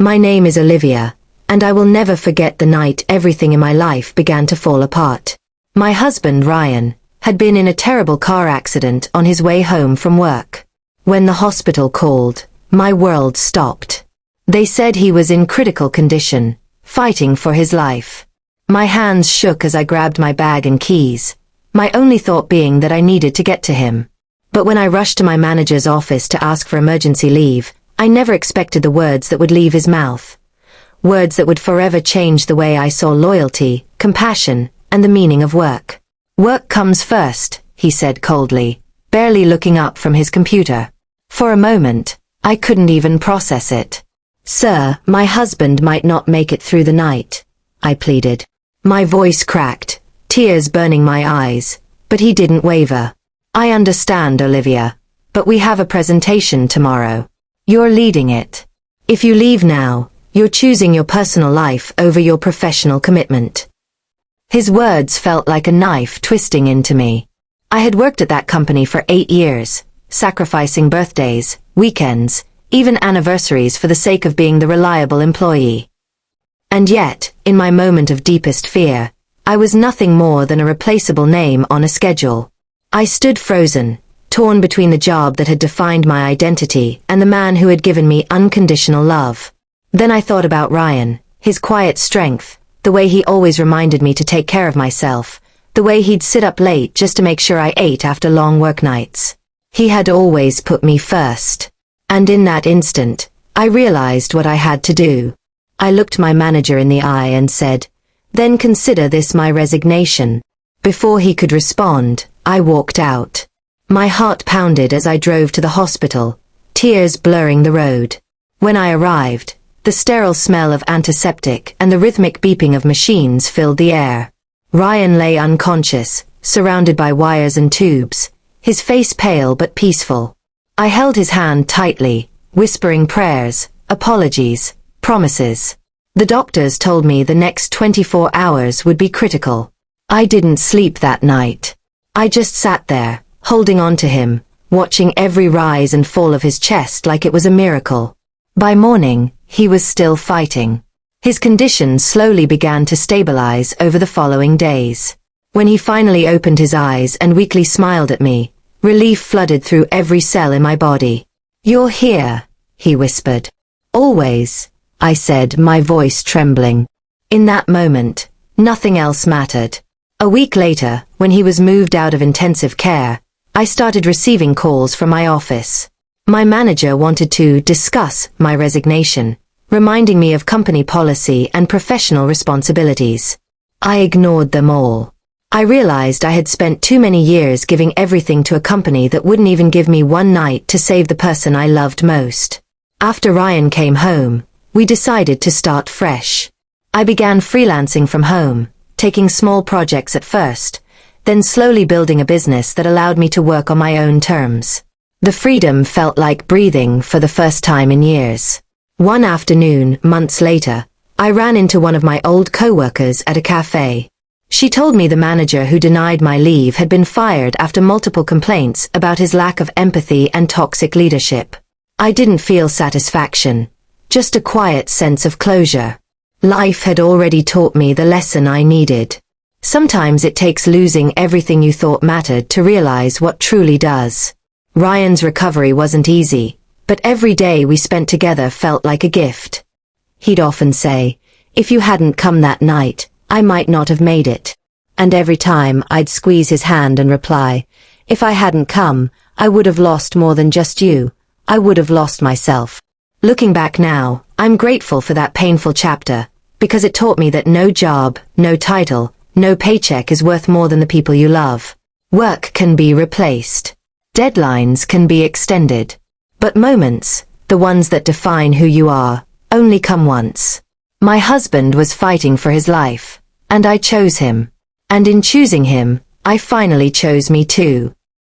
My name is Olivia, and I will never forget the night everything in my life began to fall apart. My husband, Ryan, had been in a terrible car accident on his way home from work. When the hospital called, my world stopped. They said he was in critical condition, fighting for his life. My hands shook as I grabbed my bag and keys, my only thought being that I needed to get to him. But when I rushed to my manager's office to ask for emergency leave, I never expected the words that would leave his mouth. Words that would forever change the way I saw loyalty, compassion, and the meaning of work. "Work comes first," he said coldly, barely looking up from his computer. For a moment, I couldn't even process it. "Sir, my husband might not make it through the night," I pleaded. My voice cracked, tears burning my eyes, but he didn't waver. "I understand, Olivia, but we have a presentation tomorrow. You're leading it. If you leave now, you're choosing your personal life over your professional commitment." His words felt like a knife twisting into me. I had worked at that company for 8 years, sacrificing birthdays, weekends, even anniversaries for the sake of being the reliable employee. And yet, in my moment of deepest fear, I was nothing more than a replaceable name on a schedule. I stood frozen, torn between the job that had defined my identity and the man who had given me unconditional love. Then I thought about Ryan, his quiet strength, the way he always reminded me to take care of myself, the way he'd sit up late just to make sure I ate after long work nights. He had always put me first. And in that instant, I realized what I had to do. I looked my manager in the eye and said, "Then consider this my resignation." Before he could respond, I walked out. My heart pounded as I drove to the hospital, tears blurring the road. When I arrived, the sterile smell of antiseptic and the rhythmic beeping of machines filled the air. Ryan lay unconscious, surrounded by wires and tubes, his face pale but peaceful. I held his hand tightly, whispering prayers, apologies, promises. The doctors told me the next 24 hours would be critical. I didn't sleep that night. I just sat there, holding on to him, watching every rise and fall of his chest like it was a miracle. By morning, he was still fighting. His condition slowly began to stabilize over the following days. When he finally opened his eyes and weakly smiled at me, relief flooded through every cell in my body. "You're here," he whispered. "Always," I said, my voice trembling. In that moment, nothing else mattered. A week later, when he was moved out of intensive care, I started receiving calls from my office. My manager wanted to discuss my resignation, reminding me of company policy and professional responsibilities. I ignored them all. I realized I had spent too many years giving everything to a company that wouldn't even give me one night to save the person I loved most. After Ryan came home, we decided to start fresh. I began freelancing from home, taking small projects at first, then slowly building a business that allowed me to work on my own terms. The freedom felt like breathing for the first time in years. One afternoon, months later, I ran into one of my old co-workers at a cafe. She told me the manager who denied my leave had been fired after multiple complaints about his lack of empathy and toxic leadership. I didn't feel satisfaction, just a quiet sense of closure. Life had already taught me the lesson I needed. Sometimes it takes losing everything you thought mattered to realize what truly does. Ryan's recovery wasn't easy, but every day we spent together felt like a gift. He'd often say, "If you hadn't come that night, I might not have made it." And every time I'd squeeze his hand and reply, "If I hadn't come, I would have lost more than just you. I would have lost myself." Looking back now, I'm grateful for that painful chapter, because it taught me that no job, no title, no paycheck is worth more than the people you love. Work can be replaced. Deadlines can be extended. But moments, the ones that define who you are, only come once. My husband was fighting for his life, and I chose him. And in choosing him, I finally chose me too.